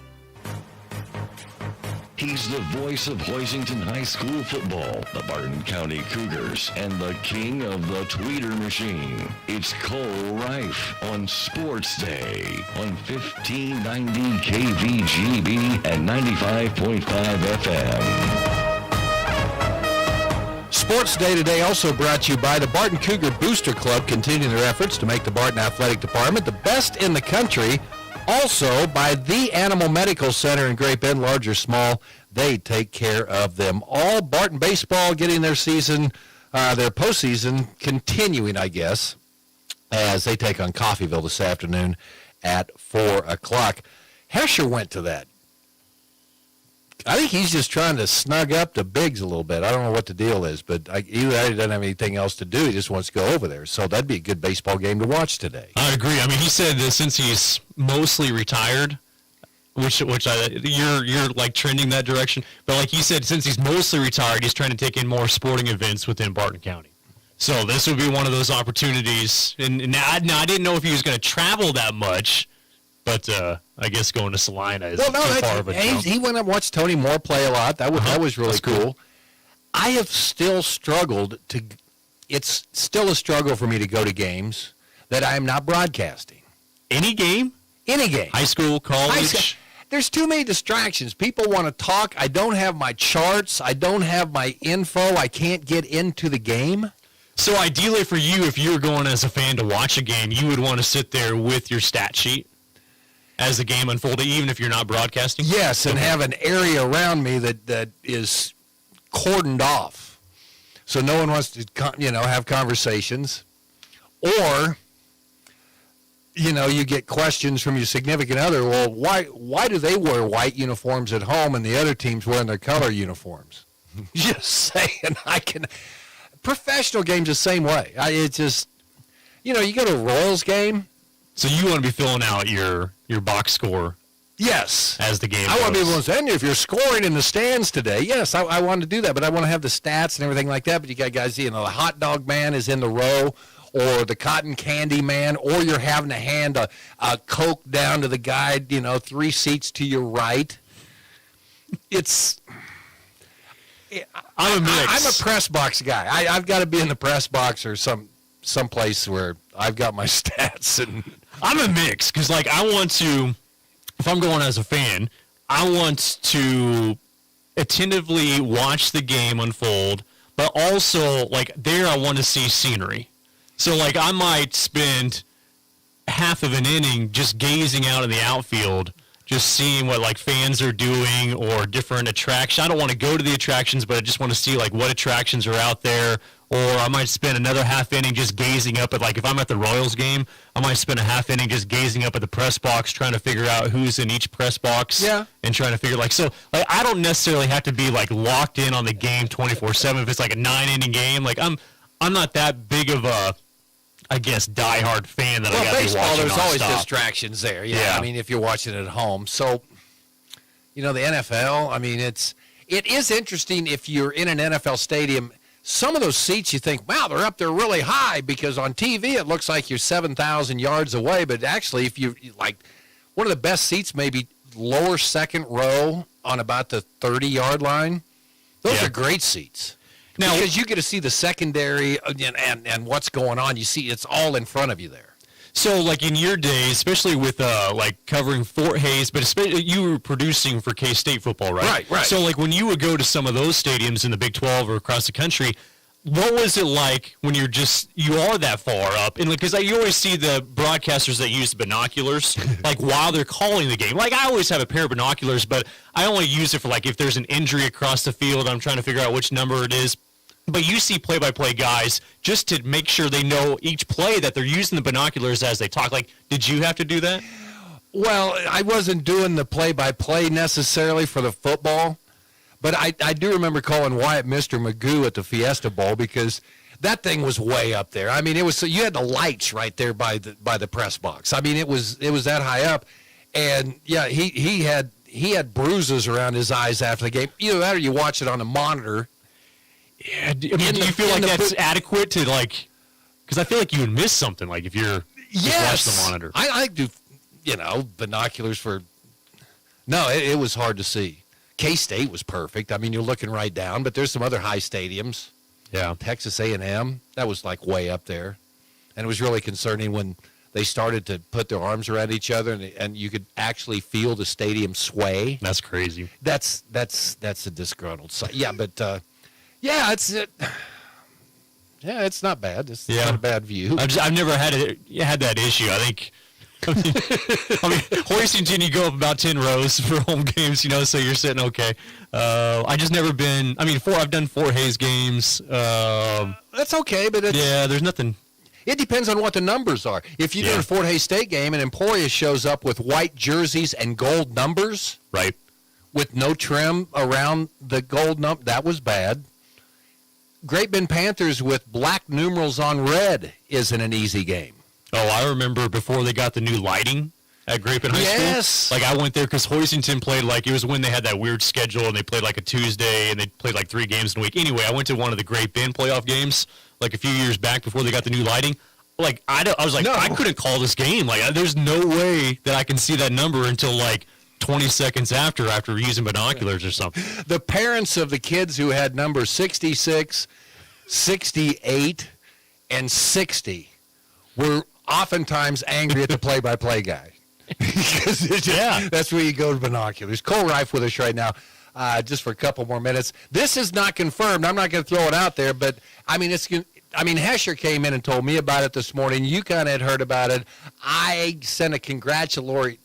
He's the voice of Hoisington High School football, the Barton County Cougars, and the king of the tweeter machine. It's Cole Reif on Sports Day on 1590 KVGB and 95.5 FM. Sports Day today also brought to you by the Barton Cougar Booster Club, continuing their efforts to make the Barton Athletic Department the best in the country. Also by the Animal Medical Center in Great Bend, large or small, they take care of them all. Barton baseball getting their season, their postseason continuing, I guess, as they take on Coffeyville this afternoon at 4 o'clock. Hesher went to that. I think he's just trying to snug up to Biggs a little bit. I don't know what the deal is, but he doesn't have anything else to do. He just wants to go over there. So that'd be a good baseball game to watch today. I agree. I mean, he said that since he's mostly retired, which you're like trending that direction, but like he said, since he's mostly retired, he's trying to take in more sporting events within Barton County. So this would be one of those opportunities. And now I didn't know if he was going to travel that much. But I guess going to Salina is too far of a jump. He went and watched Tony Moore play a lot. That was really cool. I have still struggled to. It's still a struggle for me to go to games that I am not broadcasting. Any game? Any game. High school, college. There's too many distractions. People want to talk. I don't have my charts. I don't have my info. I can't get into the game. So ideally for you, if you were going as a fan to watch a game, you would want to sit there with your stat sheet as the game unfolded, even if you're not broadcasting? Yes, and have an area around me that is cordoned off. So no one wants to, have conversations. Or, you get questions from your significant other. Well, why do they wear white uniforms at home and the other team's wearing their color uniforms? Just saying. Professional games the same way. It's just, you go to a Royals game, So you want to be filling out your box score. Yes. As the game I want to be goes. able to say, if you're scoring in the stands today, yes, I want to do that, but I want to have the stats and everything like that. But you got guys, the hot dog man is in the row, or the cotton candy man, or you're having to hand a Coke down to the guy, 3 seats to your right. I'm a mix. I'm a press box guy. I've got to be in the press box or some place where I've got my stats. And I'm a mix because, I want to. If I'm going as a fan, I want to attentively watch the game unfold, but also, there I want to see scenery. So, I might spend half of an inning just gazing out in the outfield, just seeing what, fans are doing or different attractions. I don't want to go to the attractions, but I just want to see, what attractions are out there. Or I might spend another half inning just gazing up at, if I'm at the Royals game, I might spend a half inning just gazing up at the press box, trying to figure out who's in each press box. Yeah. And trying to figure, I don't necessarily have to be, locked in on the game 24/7 if it's, a 9-inning game. I'm not that big of a, I guess, diehard fan that I got to be watching there's always nonstop. distractions there. Yeah. I mean, if you're watching it at home. So, the NFL, it is interesting if you're in an NFL stadium. Some of those seats you think, wow, they're up there really high because on TV it looks like you're 7,000 yards away. But actually, if you one of the best seats, maybe lower second row on about the 30-yard line, those are great seats. Now, because you get to see the secondary and what's going on. You see it's all in front of you there. So, in your days, especially with, covering Fort Hays, but especially you were producing for K-State football, right? Right. So, when you would go to some of those stadiums in the Big 12 or across the country, what was it like when you are that far up? And, because you always see the broadcasters that use binoculars, while they're calling the game. I always have a pair of binoculars, but I only use it for, if there's an injury across the field, I'm trying to figure out which number it is. But you see play-by-play guys just to make sure they know each play that they're using the binoculars as they talk. Did you have to do that? Well, I wasn't doing the play-by-play necessarily for the football, but I do remember calling Wyatt Mr. Magoo at the Fiesta Bowl because that thing was way up there. It was you had the lights right there by the press box. It was that high up, and yeah, he had bruises around his eyes after the game. Either that or you watch it on a monitor. Yeah, do you feel like that's adequate to because I feel like you would miss something if you're just watching the monitor. I do, binoculars for. No, it was hard to see. K-State was perfect. You're looking right down, but there's some other high stadiums. Yeah, Texas A&M, that was way up there, and it was really concerning when they started to put their arms around each other, and you could actually feel the stadium sway. That's crazy. That's a disgruntled sight. Yeah, but. Yeah, it's not bad. It's not a bad view. I've never had that issue. I think. Hoistington, you go up about 10 rows for home games, so you're sitting okay. I just never been. I've done Fort Hays games. That's okay, but there's nothing. It depends on what the numbers are. If you do a Fort Hays State game and Emporia shows up with white jerseys and gold numbers, right, with no trim around the gold number, that was bad. Great Bend Panthers with black numerals on red isn't an easy game. Oh, I remember before they got the new lighting at Great Bend High School. Yes. I went there because Hoistington played it was when they had that weird schedule and they played a Tuesday and they played 3 games in a week. Anyway, I went to one of the Great Bend playoff games a few years back before they got the new lighting. I was no. I couldn't call this game. There's no way that I can see that number until 20 seconds after using binoculars or something. The parents of the kids who had numbers 66, 68, and 60 were oftentimes angry at the play-by-play guy. Because that's where you go to binoculars. Cole Reif with us right now, just for a couple more minutes. This is not confirmed. I'm not going to throw it out there, but Hesher came in and told me about it this morning. You kind of had heard about it. I sent a congratulatory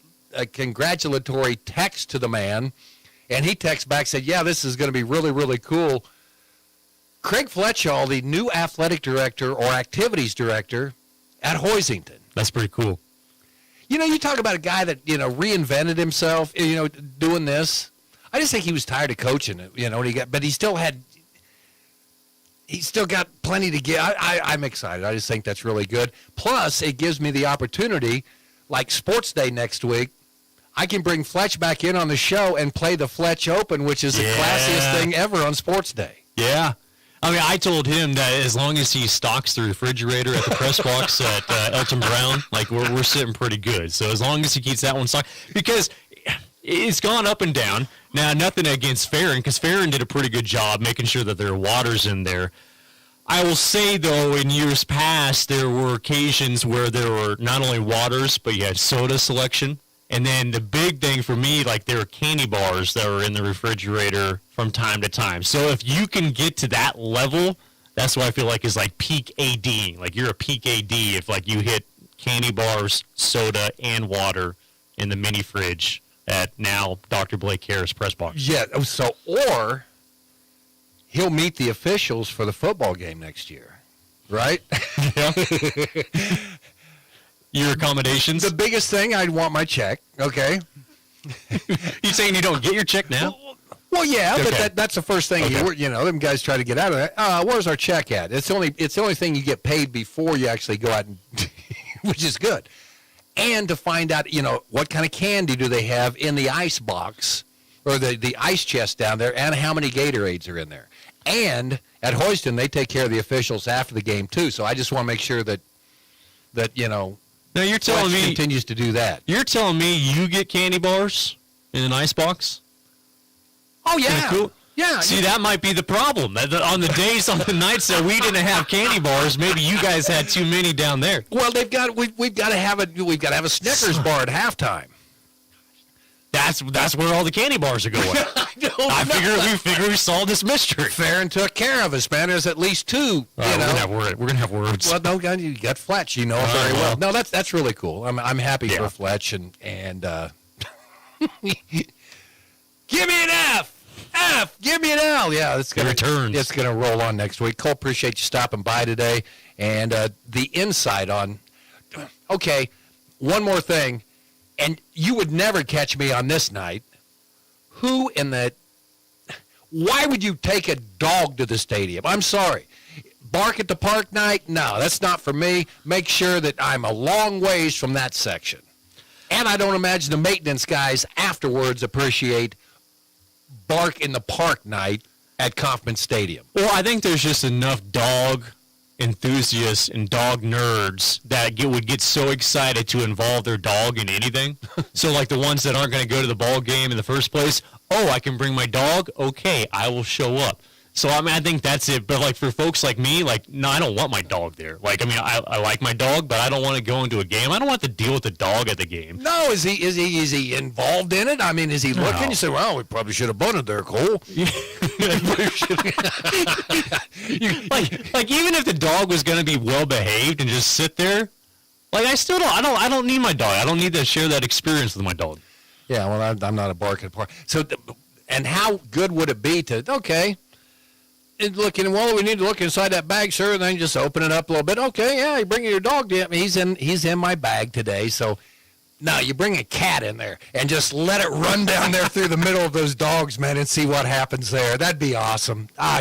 text to the man, and he texted back, said, yeah, this is going to be really, really cool. Craig Fletchall, the new athletic director or activities director at Hoisington. That's pretty cool. You talk about a guy that, reinvented himself, doing this. I just think he was tired of coaching it, but he still got plenty to give. I'm excited. I just think that's really good. Plus, it gives me the opportunity like Sports Day next week, I can bring Fletch back in on the show and play the Fletch Open, which is the classiest thing ever on Sports Day. Yeah. I mean, I told him that as long as he stocks the refrigerator at the press box at Elton Brown, like we're sitting pretty good. So as long as he keeps that one stocked, because it's gone up and down. Now, nothing against Farron, because Farron did a pretty good job making sure that there are waters in there. I will say, though, in years past, there were occasions where there were not only waters, but you had soda selection. And then the big thing for me, like there were candy bars that were in the refrigerator from time to time. So if you can get to that level, that's what I feel like is like peak AD. Like you're a peak AD if like you hit candy bars, soda, and water in the mini fridge at now Dr. Blake Harris press box. Yeah, so or he'll meet the officials for the football game next year, right? Yeah. Your accommodations? The biggest thing, I'd want my check, okay? You saying you don't get your check now? Well, yeah, Okay. but that's the first thing. You know, them guys try to get out of that. Where's our check at? It's the only thing you get paid before you actually go out, and which is good. And to find out, you know, what kind of candy do they have in the ice box or the ice chest down there, and how many Gatorades are in there. And at Houston, they take care of the officials after the game too. So I just want to make sure that you know. Now you're telling me continues to do that. You're telling me you get candy bars in an ice box? Oh yeah, cool. Yeah. See, that might be the problem. On the days, on the nights that we didn't have candy bars, maybe you guys had too many down there. Well, we've got to have a Snickers bar at halftime. That's where all the candy bars are going. We figure we solved this mystery. Farron took care of us, man. There's at least two. We're gonna have words. Well, no, you got Fletch. You know very well. No, that's really cool. I'm happy for Fletch and give me an F. Give me an L. Yeah, it's gonna roll on next week. Cole, appreciate you stopping by today and the insight on. Okay, one more thing. And you would never catch me on this night. Why would you take a dog to the stadium? I'm sorry. Bark at the park night? No, that's not for me. Make sure that I'm a long ways from that section. And I don't imagine the maintenance guys afterwards appreciate bark in the park night at Kauffman Stadium. Well, I think there's just enough dog enthusiasts and dog nerds that would get so excited to involve their dog in anything. So like the ones that aren't going to go to the ball game in the first place, I can bring my dog? Okay, I will show up. So, I mean, I think that's it. But, like, for folks like me, like, no, I don't want my dog there. Like, I mean, I like my dog, but I don't want to go into a game. I don't want to deal with the dog at the game. No, is he involved in it? I mean, is he looking? No. You say, well, we probably should have bunted there, Cole. like, even if the dog was going to be well-behaved and just sit there, like, I don't need my dog. I don't need to share that experience with my dog. Yeah, well, I'm not a bark at park. So, and how good would it be to, okay, we need to look inside that bag, sir, and then just open it up a little bit. Okay, yeah, you bring your dog to me. He's in my bag today. So now you bring a cat in there and just let it run down there through the middle of those dogs, man, and see what happens there. That'd be awesome. All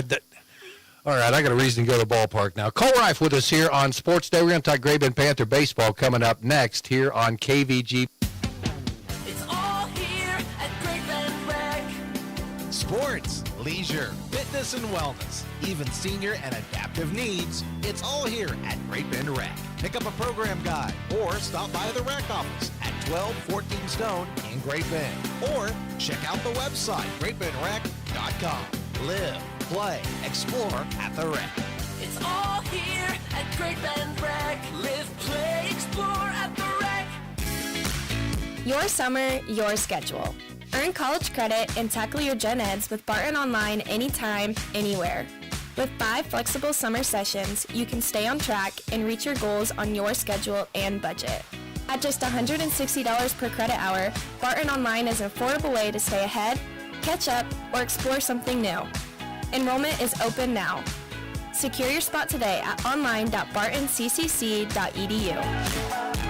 right, I got a reason to go to the ballpark now. Cole Reif with us here on Sports Day. We're going to talk Great Bend Panther baseball coming up next here on KVG. Sports, leisure, fitness and wellness, even senior and adaptive needs. It's all here at Great Bend Rec. Pick up a program guide or stop by the rec office at 1214 Stone in Great Bend. Or check out the website, greatbendrec.com. Live, play, explore at the rec. It's all here at Great Bend Rec. Live, play, explore at the rec. Your summer, your schedule. Earn college credit and tackle your gen eds with Barton Online anytime, anywhere. With 5 flexible summer sessions, you can stay on track and reach your goals on your schedule and budget. At just $160 per credit hour, Barton Online is an affordable way to stay ahead, catch up, or explore something new. Enrollment is open now. Secure your spot today at online.bartoncccc.edu.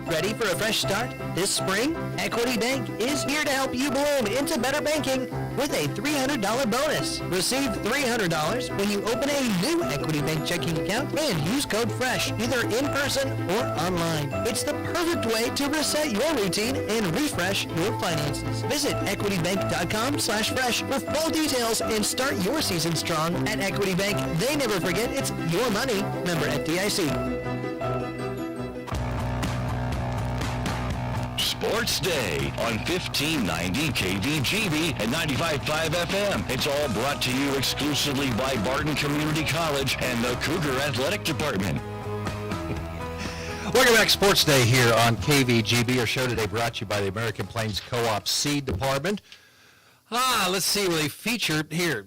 Ready for a fresh start? This spring, Equity Bank is here to help you bloom into better banking with a $300 bonus. Receive $300 when you open a new Equity Bank checking account and use code FRESH, either in person or online. It's the perfect way to reset your routine and refresh your finances. Visit equitybank.com/fresh for full details and start your season strong. At Equity Bank, they never forget it's your money. Member FDIC. Sports Day on 1590 KVGB and 95.5 FM. It's all brought to you exclusively by Barton Community College and the Cougar Athletic Department. Welcome back, Sports Day here on KVGB. Our show today brought to you by the American Plains Co-op Seed Department. Let's see what they featured here.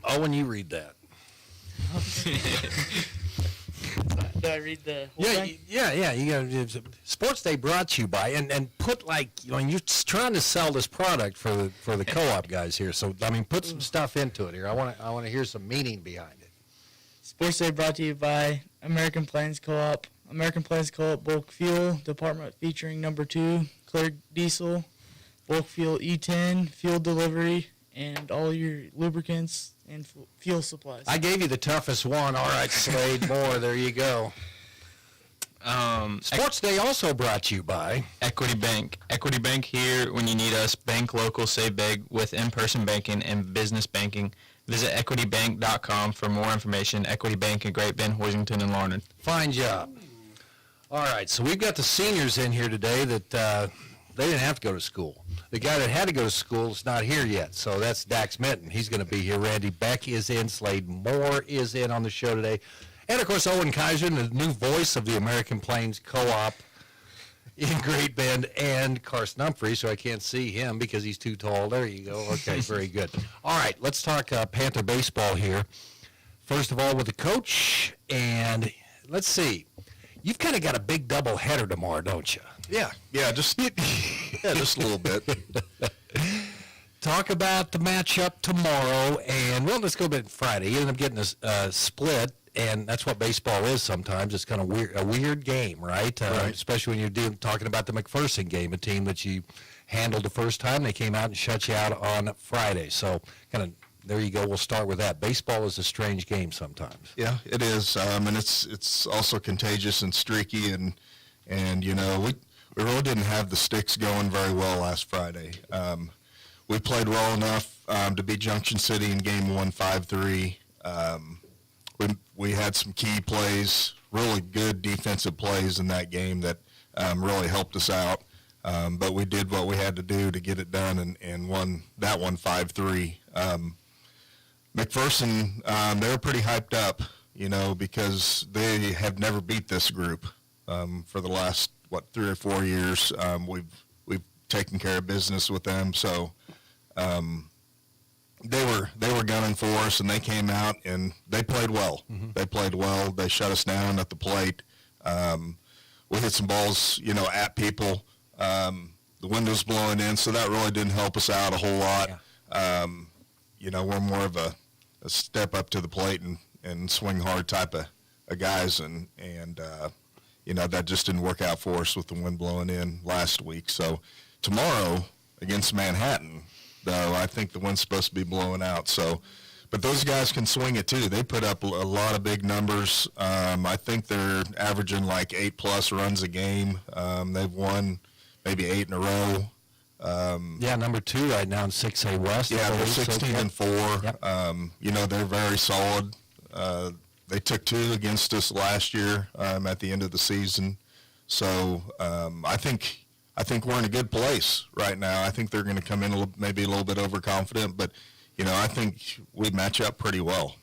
Owen, you read that. Do I read the whole thing? Yeah. You got Sports Day brought to you by, and put you're trying to sell this product for the co-op guys here. So put some stuff into it here. I want to hear some meaning behind it. Sports Day brought to you by American Plains Co-op. American Plains Co-op bulk fuel department featuring number 2 clear diesel, bulk fuel E10, fuel delivery, and all your lubricants and fuel supplies. I gave you the toughest one. All right, Slade Moore, there you go. Sports Day also brought to you by Equity Bank. Equity Bank here when you need us. Bank local, save big with in-person banking and business banking. Visit equitybank.com for more information. Equity Bank in Great Bend, Hoisington, and Larned. Fine job. All right, so we've got the seniors in here today that they didn't have to go to school. The guy that had to go to school is not here yet, so that's Dax Minton. He's going to be here. Randy Beck is in. Slade Moore is in on the show today. And, of course, Owen Kaiser, the new voice of the American Plains Co-op in Great Bend, and Carson Humphrey, so I can't see him because he's too tall. There you go. Okay, very good. All right, let's talk Panther baseball here. First of all, with the coach, and let's see. You've kind of got a big double header tomorrow, don't you? Yeah, just a little bit. Talk about the matchup tomorrow, and let's go a bit Friday. You end up getting a split, and that's what baseball is sometimes. It's kind of a weird game, right? Right. Especially when you're talking about the McPherson game, a team that you handled the first time. They came out and shut you out on Friday. So kind of there you go. We'll start with that. Baseball is a strange game sometimes. Yeah, it is, and it's also contagious and streaky, and we really didn't have the sticks going very well last Friday. We played well enough to beat Junction City in Game 1, 5-3. We had some key plays, really good defensive plays in that game that really helped us out. But we did what we had to do to get it done and won that one 5-3. McPherson, they were pretty hyped up, because they have never beat this group for the last, 3 or 4 years. We've taken care of business with them, so they were gunning for us, and they came out and they played well. Mm-hmm. They played well. They shut us down at the plate. We hit some balls, at people. The wind was blowing in, so that really didn't help us out a whole lot. Yeah. We're more of a step up to the plate and swing hard type of guys, and that just didn't work out for us with the wind blowing in last week. So tomorrow against Manhattan, though, I think the wind's supposed to be blowing out. So, but those guys can swing it too. They put up a lot of big numbers. I think they're averaging like 8+ runs a game. They've won maybe 8 in a row. Number 2 right now in 6A West. Yeah, they're 16-4. Yep. They're very solid. They took 2 against us last year at the end of the season. So I think we're in a good place right now. I think they're going to come in maybe a little bit overconfident, but I think we match up pretty well.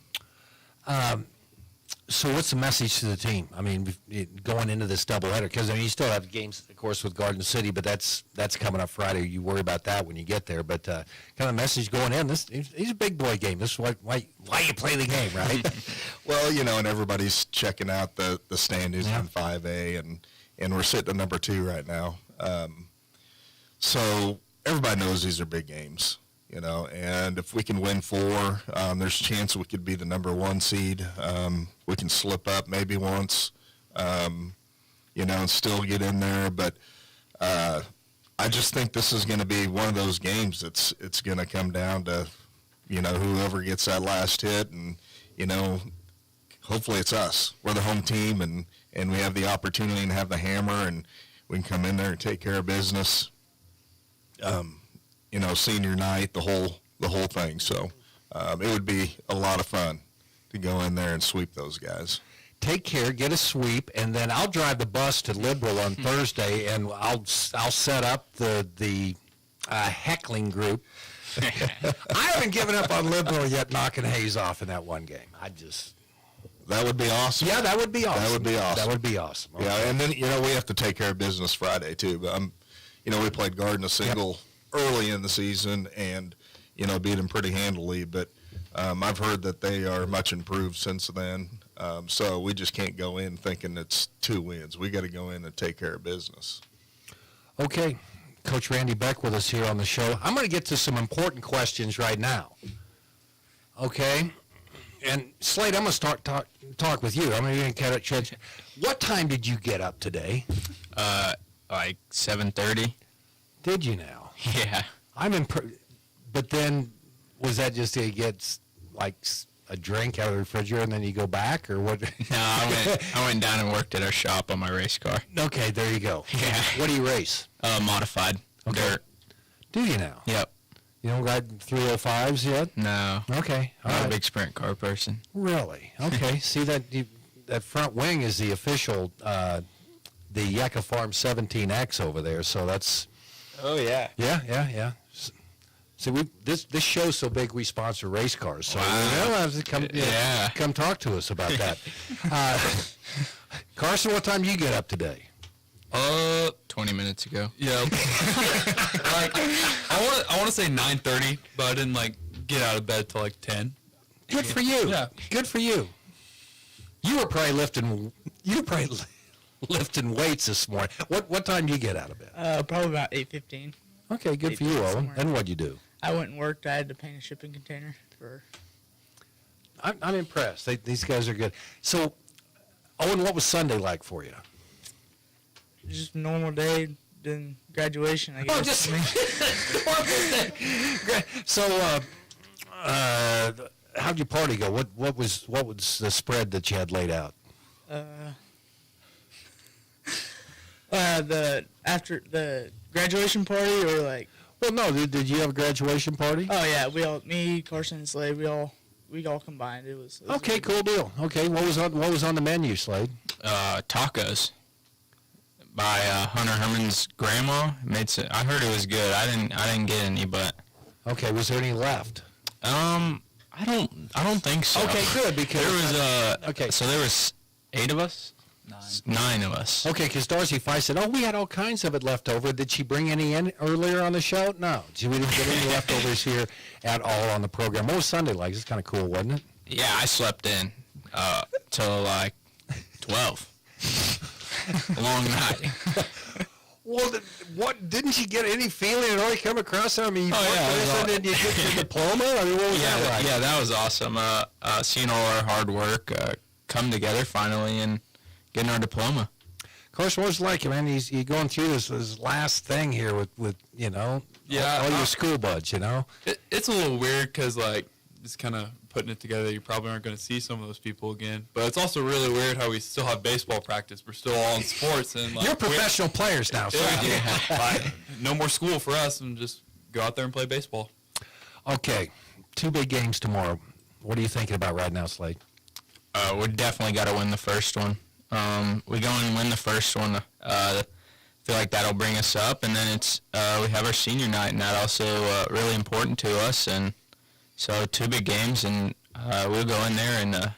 So what's the message to the team? I mean, going into this doubleheader, because you still have games, of course, with Garden City, but that's coming up Friday. You worry about that when you get there. But kind of message going in, this is a big boy game. This is why you play the game, right? Well, and everybody's checking out the standings in 5A, and we're sitting at number 2 right now. So everybody knows these are big games. And if we can win 4, there's a chance we could be the number 1 seed. We can slip up maybe once, and still get in there. But I I just think this is going to be one of those games it's going to come down to, whoever gets that last hit, and, hopefully it's us. We're the home team, and we have the opportunity to have the hammer, and we can come in there and take care of business. Senior night, the whole thing. So it would be a lot of fun to go in there and sweep those guys. Take care, get a sweep, and then I'll drive the bus to Liberal on Thursday, and I'll set up the heckling group. I haven't given up on Liberal yet, knocking Hayes off in that one game. That would be awesome. Yeah, that would be awesome. That would be awesome. That would be awesome. Okay. Yeah, and then we have to take care of business Friday too. But we played Garden a single early in the season, and beat them pretty handily. But I've heard that they are much improved since then. So we just can't go in thinking it's 2 wins. We got to go in and take care of business. Okay. Coach Randy Beck with us here on the show. I'm going to get to some important questions right now. Okay? And Slade, I'm going to start talk with you. I'm going to catch. What time did you get up today? Like 7:30. Did you now? Yeah. I'm impressed. But then, was that just to get like a drink out of the refrigerator and then you go back, or what? No, I went down and worked at our shop on my race car. Okay, there you go. Yeah. What do you race? Modified dirt. Do you now? Yep. You don't ride 305s yet? No. Okay. I'm not a big sprint car person. Really? Okay. See, that front wing is the official, the Yucca Farm 17X over there, so that's... Oh, yeah. Yeah. See, this show's so big we sponsor race cars, so you'll have to come talk to us about that. Carson, what time did you get up today? 20 minutes ago. Yeah. I want to say 9:30, but I didn't get out of bed till 10. Good for you. Yeah. Good for you. You were probably lifting weights this morning. What time do you get out of bed? Probably about 8:15. Okay, good for you, Owen. And what'd you do? I went and worked. I had to paint a shipping container for. I'm impressed. These guys are good. So, Owen, what was Sunday like for you? Just a normal day, then graduation, I guess. So, how'd your party go? What was the spread that you had laid out? After the graduation party, or Well, no. Did you have a graduation party? Oh yeah, me, Carson, and Slade, we all combined. It was okay. Cool deal. Okay, what was on the menu, Slade? Tacos by Hunter Herman's grandma. I heard it was good. I didn't get any, but okay. Was there any left? I don't think so. Okay, good, because there was So there was 8 of us. 9 of us. Okay, because Darcy Fife said, "Oh, we had all kinds of it left over." Did she bring any in earlier on the show? No, we didn't get any leftovers here at all on the program. What was Sunday like? It's kind of cool, wasn't it? Yeah, I slept in till 12. A long night. Well, what didn't you get any feeling at all? You come across there? I mean, did you get your diploma? I mean, what was that like? Yeah, that was awesome. Seeing all our hard work come together finally and getting our diploma. Of course, what was it like, man? You're going through this last thing here with all your school buds, It's a little weird because, just kind of putting it together, you probably aren't going to see some of those people again. But it's also really weird how we still have baseball practice. We're still all in sports. And you're professional players now, so no more school for us, and just go out there and play baseball. Okay, 2 big games tomorrow. What are you thinking about right now, Slade? We definitely got to win the first one. We go and win the first one. I feel like that'll bring us up, and then we have our senior night, and that also really important to us. And so 2 big games, and we'll go in there and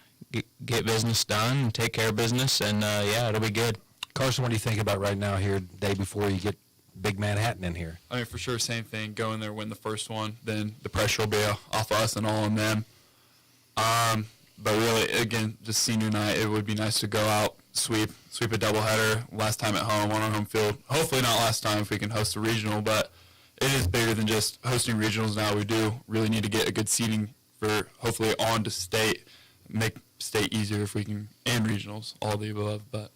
get business done and take care of business, and it'll be good. Carson, what do you think about right now here, day before you get Big Manhattan in here? I mean, for sure, same thing. Go in there, win the first one, then the pressure will be off us and all on them. But really, again, just senior night, it would be nice to go out, sweep a doubleheader, last time at home on our home field. Hopefully not last time if we can host a regional, but it is bigger than just hosting regionals now. We do really need to get a good seeding for hopefully on to state, make state easier if we can, and regionals, all the above. But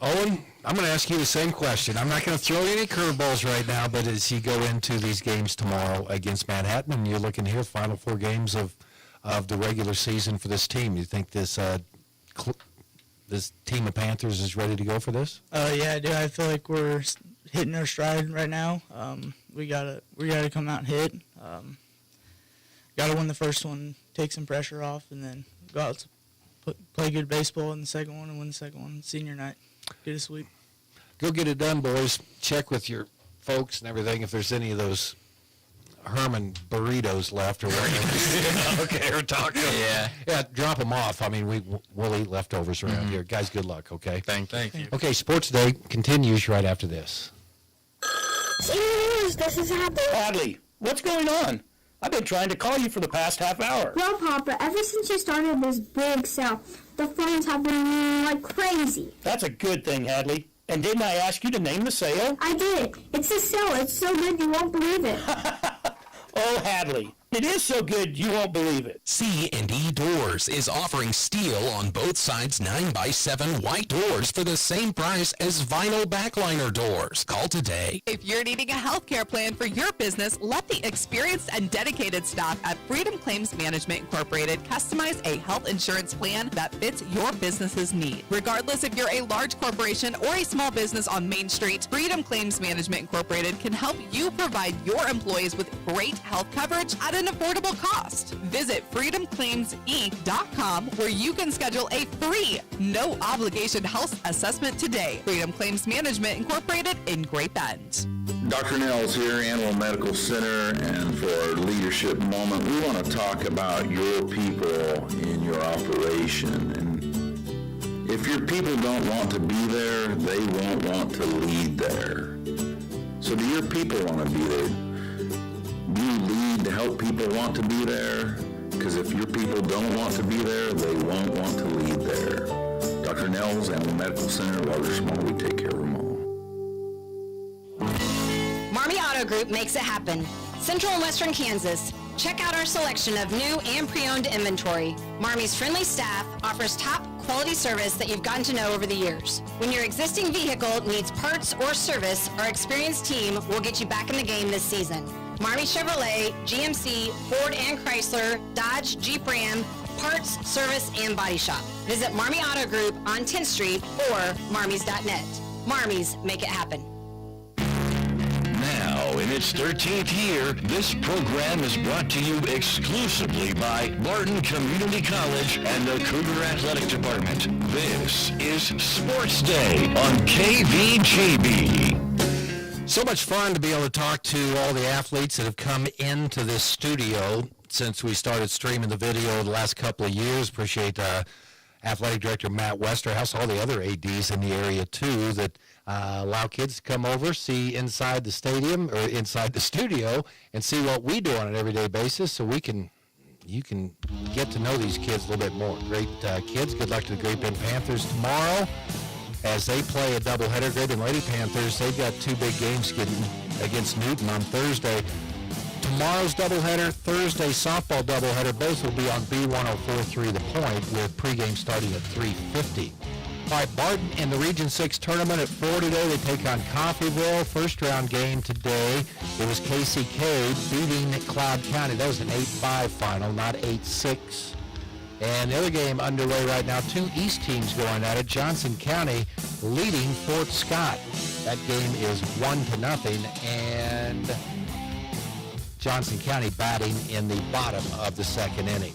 Owen, I'm going to ask you the same question. I'm not going to throw any curveballs right now, but as you go into these games tomorrow against Manhattan, and you're looking here, final 4 games of the regular season for this team, you think this this team of Panthers is ready to go for this? Yeah, I do. I feel like we're hitting our stride right now. We gotta come out and hit. Gotta win the first one, take some pressure off, and then go out to play good baseball in the second one and win the second one. Senior night, get a sweep. Go get it done, boys. Check with your folks and everything if there's any of those Herman burritos left or whatever. Okay, or tacos. Yeah, drop them off. I mean, we'll eat leftovers around here. Guys, good luck, okay? Thank you. Okay, Sports Day continues right after this. This is Hadley. Hadley, what's going on? I've been trying to call you for the past half hour. Well, Papa, ever since you started this big sale, the phones have been ringing like crazy. That's a good thing, Hadley. And didn't I ask you to name the sale? I did. It's a sale. It's so good you won't believe it. Oh, Hadley, it is so good you won't believe it. C&E Doors is offering steel on both sides 9x7 white doors for the same price as vinyl backliner doors. Call today. If you're needing a healthcare plan for your business, let the experienced and dedicated staff at Freedom Claims Management Incorporated customize a health insurance plan that fits your business's need. Regardless if you're a large corporation or a small business on Main Street, Freedom Claims Management Incorporated can help you provide your employees with great health coverage at an affordable cost. Visit freedomclaimse.com where you can schedule a free, no-obligation health assessment today. Freedom Claims Management Incorporated in Great Bend. Dr. Nels here, Animal Medical Center, and for our leadership moment, we want to talk about your people in your operation. And if your people don't want to be there, they won't want to lead there. So do your people want to be there? Do you lead to help people want to be there? Because if your people don't want to be there, they won't want to lead there. Dr. Nels, Animal Medical Center, large or small, we take care of them all. Marmy Auto Group makes it happen. Central and Western Kansas. Check out our selection of new and pre-owned inventory. Marmy's friendly staff offers top quality service that you've gotten to know over the years. When your existing vehicle needs parts or service, our experienced team will get you back in the game this season. Marmy Chevrolet, GMC, Ford and Chrysler, Dodge, Jeep Ram, parts, service, and body shop. Visit Marmy Auto Group on 10th Street or marmys.net. Marmys, make it happen. Now, in its 13th year, this program is brought to you exclusively by Barton Community College and the Cougar Athletic Department. This is Sports Day on KVGB. So much fun to be able to talk to all the athletes that have come into this studio since we started streaming the video the last couple of years. Appreciate Athletic Director Matt Westerhouse, all the other ADs in the area too that allow kids to come over, see inside the stadium or inside the studio and see what we do on an everyday basis so you can get to know these kids a little bit more. Great kids. Good luck to the Great Bend Panthers tomorrow as they play a doubleheader. Great Bend Lady Panthers, they've got 2 big games against Newton on Thursday. Tomorrow's doubleheader, Thursday softball doubleheader, both will be on B1043 The Point with pregame starting at 3:50. All right, Barton in the Region 6 tournament at 4 today. They take on Coffeyville. First round game today. It was KCK beating Cloud County. That was an 8-5 final, not 8-6. And the other game underway right now, 2 East teams going at it. Johnson County leading Fort Scott. That game is 1-0, and Johnson County batting in the bottom of the second inning.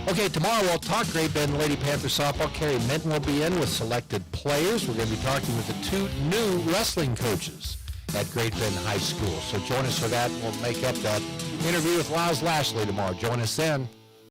Okay, tomorrow we'll talk Great Bend Lady Panther softball. Carrie Minton will be in with selected players. We're going to be talking with the 2 new wrestling coaches at Great Bend High School. So join us for that. We'll make up that interview with Lyle Lashley tomorrow. Join us then.